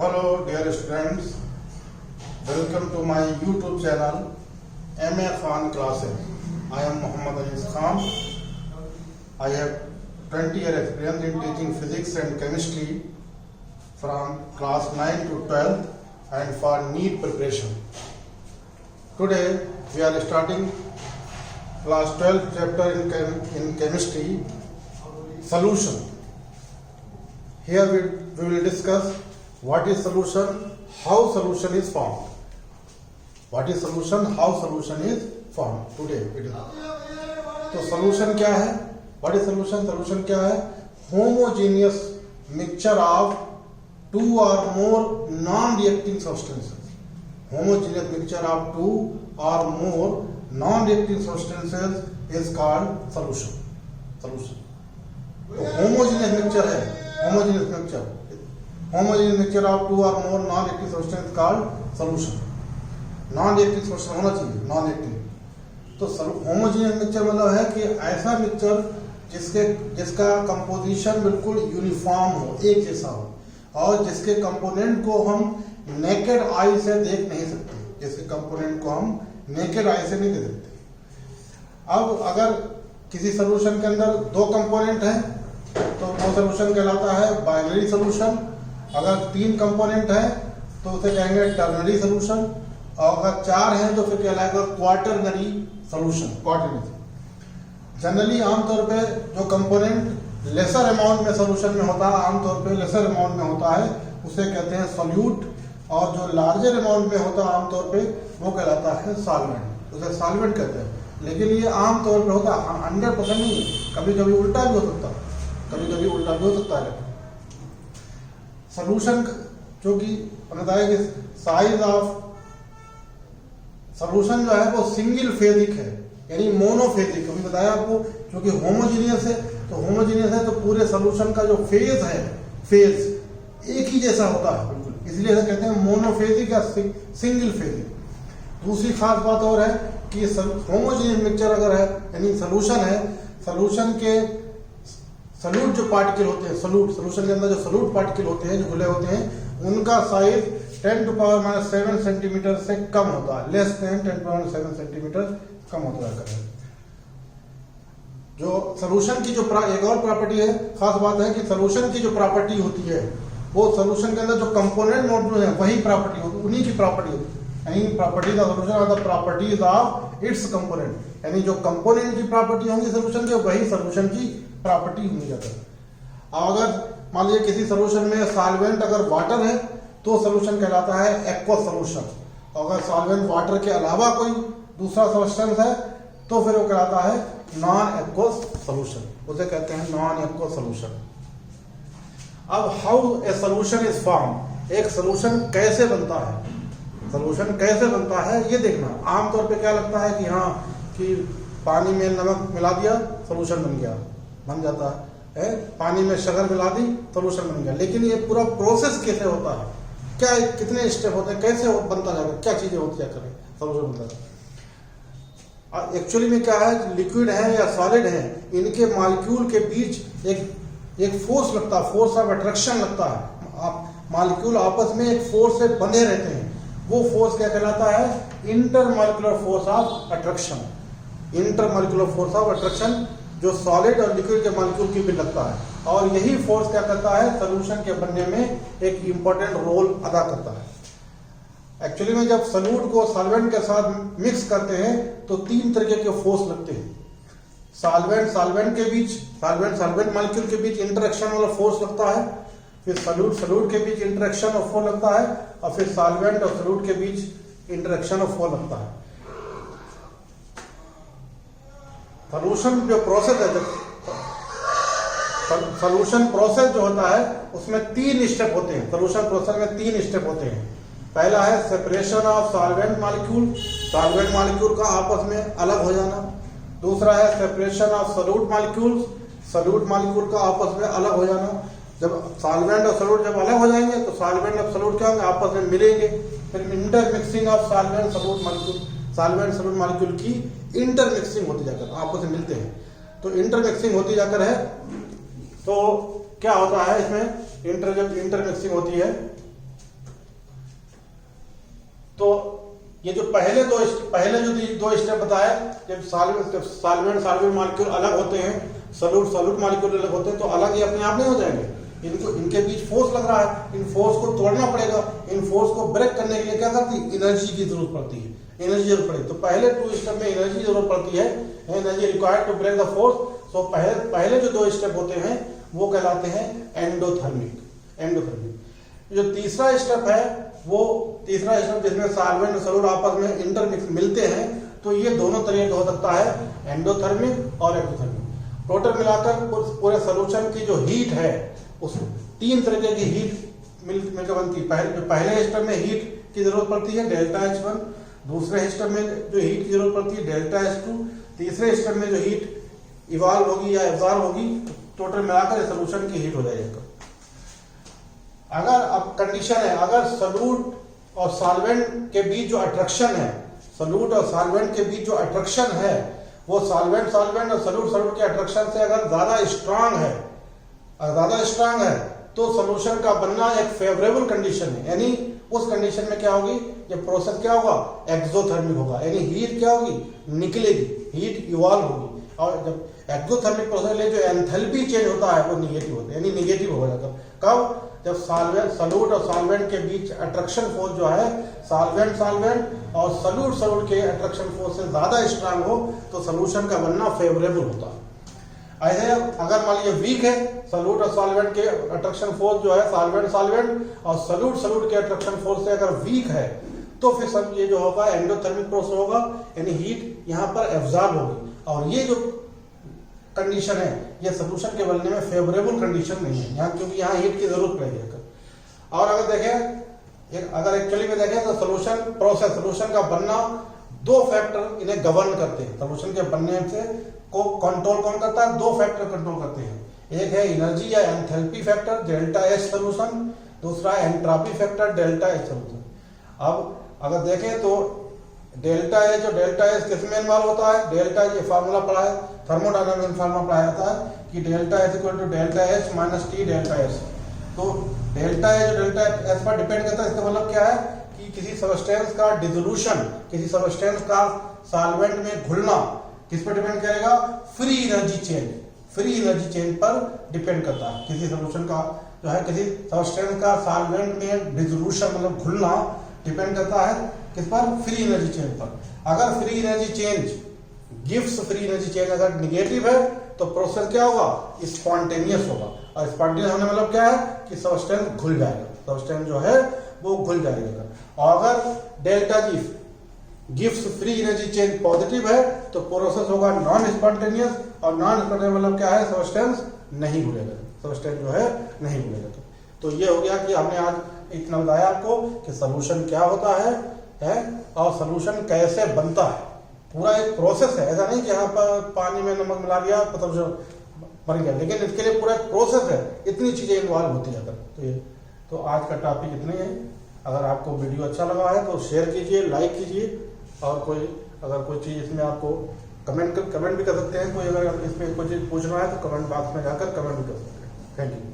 Hello dear students, welcome to my YouTube channel MA Khan Classes. I am Muhammad Aziz Khan. I have 20 year experience in teaching physics and chemistry from class 9 to 12 and for NEET preparation. Today we are starting class 12 chapter in chemistry, solution. Here we will discuss what is solution, how solution is formed. What is solution, how solution is formed. Today it is. तो solution क्या है? What is solution? Solution क्या है? Homogeneous mixture of two or more non-reacting substances. Homogeneous mixture of two or more non-reacting substances is called solution. Solution. तो homogeneous mixture है. Homogeneous mixture. Homogeneous mixture of two or more non-reactive substances called solution. Non-reactive substance होना चाहिए, non-reactive. तो homogeneous mixture मतलब है कि ऐसा mixture जिसका कंपोजिशन बिल्कुल यूनिफॉर्म हो, एक जैसा हो, और जिसके कंपोनेंट को हम नेकेड आई से देख नहीं सकते, जिसके कंपोनेंट को हम नेकेड आई से नहीं देख सकते. अब अगर किसी सोल्यूशन के अंदर दो कंपोनेंट हैं तो वो सोल्यूशन कहलाता है बाइनरी सोल्यूशन. अगर तीन कंपोनेंट है तो उसे कहेंगे टर्नरी सोल्यूशन, और अगर चार हैं तो फिर कहलाएगा क्वार्टरनरी सोल्यूशन. क्वार्टरनरी जनरली आमतौर पे जो कंपोनेंट लेसर अमाउंट में सोल्यूशन में होता है, आमतौर पे लेसर अमाउंट में होता है, उसे कहते हैं सॉल्यूट, और जो लार्जर अमाउंट में होता है आमतौर पे वो कहलाता है सॉल्वेंट. उसे सॉल्वेंट कहते हैं. लेकिन ये आमतौर पे होता है, 100% नहीं, कभी कभी उल्टा भी हो सकता है, कभी कभी उल्टा भी हो सकता है. सॉल्यूशन जो कि बताया कि साइज ऑफ सॉल्यूशन जो है वो सिंगल फेजिक है, यानी मोनोफेजिक. अभी बताया आपको, क्योंकि होमोजीनियस है, तो होमोजीनियस है तो पूरे सॉल्यूशन का जो फेज है, फेज एक ही जैसा होता है बिल्कुल, इसलिए इसे कहते हैं मोनोफेजिक या सिंगल फेजिक. दूसरी खास बात और है कि होमोजीनियस मिक्सचर अगर है, यानी सॉल्यूशन है, सॉल्यूशन के सॉल्यूट जो पार्टिकल होते हैं, सॉल्यूशन के अंदर जो सॉल्यूट पार्टिकल होते हैं, जो घुले होते हैं, उनका साइज 10⁻⁷ सेंटीमीटर से कम होता है. लेस देन 10⁻⁷ सेंटीमीटर कम होता है. जो सॉल्यूशन की जो एक और प्रॉपर्टी है, खास बात है कि सॉल्यूशन की जो प्रॉपर्टी होती है, वो सॉल्यूशन के अंदर जो कंपोनेंट मौजूद है वही प्रॉपर्टी होती है, उन्हीं की प्रॉपर्टी होती है. यानी properties of solution are the properties of its component. यानी जो कंपोनेंट की प्रॉपर्टी होंगी सॉल्यूशन के, वही सॉल्यूशन की प्रॉपर्टी होनी जाती है. अगर मान लीजिए किसी सॉल्यूशन में सॉल्वेंट अगर वाटर है तो सॉल्यूशन कहलाता है एक्वस सॉल्यूशन. अगर सॉल्वेंट वाटर के अलावा कोई दूसरा सब्सटेंस है तो फिर वो कहलाता है नॉन एक्वस सॉल्यूशन. उसे कहते हैं नॉन एक्वस सॉल्यूशन. अब how a solution is form, एक सॉल्यूशन कैसे बनता है, सॉल्यूशन कैसे बनता है ये देखना. आमतौर पे क्या लगता है कि हाँ, कि पानी में नमक मिला दिया सॉल्यूशन बन गया, बन जाता है, पानी में शक्कर मिला दी सॉल्यूशन बन गया. लेकिन ये पूरा प्रोसेस कैसे होता है, क्या कितने स्टेप होते हैं, कैसे बनता जाएगा, क्या चीजें होती है करें सॉल्यूशन बनता है. एक्चुअली में क्या है, लिक्विड है या सॉलिड है, इनके मॉलिक्यूल के बीच एक फोर्स लगता है, फोर्स ऑफ अट्रैक्शन लगता है. मॉलिक्यूल आपस में एक फोर्स से बंधे रहते हैं, वो फोर्स क्या कहलाता है, intermolecular force of attraction. Intermolecular force of attraction जो सॉलिड और लिक्विड के मॉलिक्यूल की भी लगता है, और यही फोर्स क्या करता है, सॉल्यूशन के बनने में एक इंपॉर्टेंट रोल अदा करता है. एक्चुअली में जब सॉल्यूट को सॉल्वेंट के साथ मिक्स करते हैं तो तीन तरीके के फोर्स लगते हैं. सॉल्वेंट के बीच, सॉल्वेंट मॉलिक्यूल के बीच इंटरेक्शन वाला फोर्स लगता है, फिर सॉल्यूट के बीच इंटरेक्शन ऑफ फोर्स लगता है, और फिर सॉल्वेंट और सॉल्यूट के बीच इंटरेक्शन ऑफ फोर्स लगता है. सॉल्यूशन जो प्रोसेस है, सॉल्यूशन प्रोसेस जो होता है उसमें 3 स्टेप होते हैं. सॉल्यूशन प्रोसेस में 3 स्टेप होते हैं. पहला है separation of solvent molecule, solvent molecule का आपस में अलग हो जाना. दूसरा है separation of solute molecule, solute molecule का आपस में अलग हो जाना. जब सॉल्वेंट और सॉल्यूट जब अलग हो जाएंगे तो सॉल्वेंट और सॉल्यूट क्या होंगे, आपस में मिलेंगे. फिर intermixing of solvent solute molecule, solvent solute molecule की इंटरमिक्सिंग होती जाकर आपस में मिलते हैं. तो इंटरमिक्सिंग होती जाकर है तो क्या होता है इसमें, जब इंटरमिक्सिंग होती है ये जो पहले जो दो स्टेप बताए, जब सॉल्वेंट मॉलिक्यूल अलग होते हैं, सॉल्यूट मॉलिक्यूल अलग होते हैं, तो अलग ये अपने आप नहीं हो जाएंगे। इनके बीच फोर्स लग रहा है, इन फोर्स को तोड़ना पड़ेगा। इन फोर्स को ब्रेक करने के लिए क्या करती है, एनर्जी की जरूरत पड़ती है, एनर्जी जरूरत पड़ेगी। तो पहले 2 स्टेप में एनर्जी जरूरत पड़ती है, energy required to break the force. So पहले जो 2 स्टेप होते हैं वो कहलाते हैं एंडोथर्मिक। जो तीसरा स्टेप है, वो तीसरा स्टेप जिसमें सॉल्वेंट और सॉल्यूट आपस में इंटरमिक्स मिलते हैं, तो ये दोनों तरीके हो सकता है, एंडोथर्मिक और एक्सोथर्मिक। टोटल मिलाकर पूरे सोल्यूशन की जो हीट है, उस 3 तरीके की हीट मिलकर बनती है। पहले स्टेप में हीट की जरूरत पड़ती है डेल्टा H1, दूसरे स्टेप में जो हीट की जरूरत पड़ती है डेल्टा H2, तीसरे स्टेप में जो हीट इवॉल्व होगी या एब्जॉर्ब होगी, टोटल मिलाकर सोल्यूशन की हीट हो जाएगा। अगर अब कंडीशन है, अगर सॉल्यूट और सॉल्वेंट के बीच जो अट्रैक्शन है, सॉल्यूट और सॉल्वेंट के बीच जो अट्रैक्शन है, वो सॉल्वेंट और सॉल्यूट के अट्रैक्शन से अगर ज्यादा स्ट्रांग है, तो सॉल्यूशन का बनना एक फेवरेबल कंडीशन है। यानी उस कंडीशन में क्या होगी, ये प्रोसेस क्या होगा, एक्सोथर्मिक होगा। यानी हीट क्या होगी, निकलेगी, हीट इवॉल्व होगी। और जब एक्सोथर्मिक प्रोसेस में जो एंथैल्पी चेंज होता है वो निगेटिव होता है, यानी निगेटिव हो जाता है। कब, जब सॉल्यूट और सॉल्वेंट के बीच अट्रैक्शन फोर्स जो है सॉल्वेंट और सॉल्यूट के अट्रैक्शन फोर्स से ज्यादा स्ट्रांग हो, तो सॉल्यूशन का बनना फेवरेबल होता है। ऐसे अगर मान लीजिए वीक है, सॉल्यूट और सॉल्वेंट के अट्रैक्शन फोर्स जो है सॉल्वेंट और सॉल्यूट के अट्रैक्शन फोर्स से अगर वीक है, तो फिर सब ये जो होगा एंडोथर्मिक प्रोसेस होगा, यानी हीट यहाँ पर एब्जॉर्ब होगी। और ये जो कंडीशन है, ये सॉल्यूशन के बनने में फेवरेबल कंडीशन नहीं है यहाँ, क्योंकि यहाँ हीट की जरूरत पड़ेगी। और अगर देखें, अगर एक्चुअली में देखें तो सोल्यूशन का बनना 2 फैक्टर इन्हें गवर्न करते हैं। सोल्यूशन के बनने से को कंट्रोल कौन करता है, 2 फैक्टर कंट्रोल करते हैं। एक है एनर्जी या enthalpy factor delta H solution, दूसरा है entropy factor delta H solution. अब अगर देखें तो डेल्टा H और डेल्टा S किस में इन्वॉल्व होता है, डेल्टा, ये फार्मूला पढ़ा है, थर्मोडायनामिक्स फार्मूला पढ़ाया जाता है कि delta H equal to delta H minus T delta S। तो डेल्टा H और डेल्टा S पर डिपेंड करता है। इसका मतलब क्या है कि किसी सब्सटेंस का डिसोल्यूशन, किसी सब्सटेंस का सॉल्वेंट में घुलना किस पर डिपेंड करेगा, फ्री एनर्जी चेंज पर डिपेंड करता है। किसी सोल्यूशन का जो है, किसी सब्सटेंस का सॉल्वेंट में डिसोल्यूशन मतलब घुलना डिपेंड करता है किस पर, फ्री एनर्जी चेंज पर। अगर फ्री एनर्जी चेंज अगर निगेटिव है, तो प्रोसेस क्या होगा, स्पॉन्टेनियस होगा। और स्पॉन्टेनियस होने मतलब क्या है कि सब्सटेंस घुल जाएगा, सब्सटेंस जो है वो घुल जाएगा। और अगर delta G gives free energy change positive है, तो प्रोसेस होगा नॉन स्पॉन्टेनियस। और नॉन स्पॉन्टेनियस मतलब क्या है, सब्सटेंस नहीं घुलेगा, सब्सटेंस जो है नहीं घुलेगा। तो ये हो गया कि हमने आज इतना बताया आपको कि सॉल्यूशन क्या होता है और सॉल्यूशन कैसे बनता है। पूरा एक प्रोसेस है, ऐसा नहीं कि यहाँ पर पानी में नमक मिला दिया तो बन गया, लेकिन इसके लिए पूरा एक प्रोसेस है, इतनी चीजें इन्वॉल्व होती है। तो आज का टॉपिक इतने ही है। अगर आपको वीडियो अच्छा लगा है तो शेयर कीजिए, लाइक कीजिए, और अगर कोई चीज इसमें आपको कमेंट भी कर सकते हैं। कोई अगर इसमें कोई चीज पूछना है तो कमेंट बॉक्स में जाकर कमेंट भी कर सकते हैं। Thank you.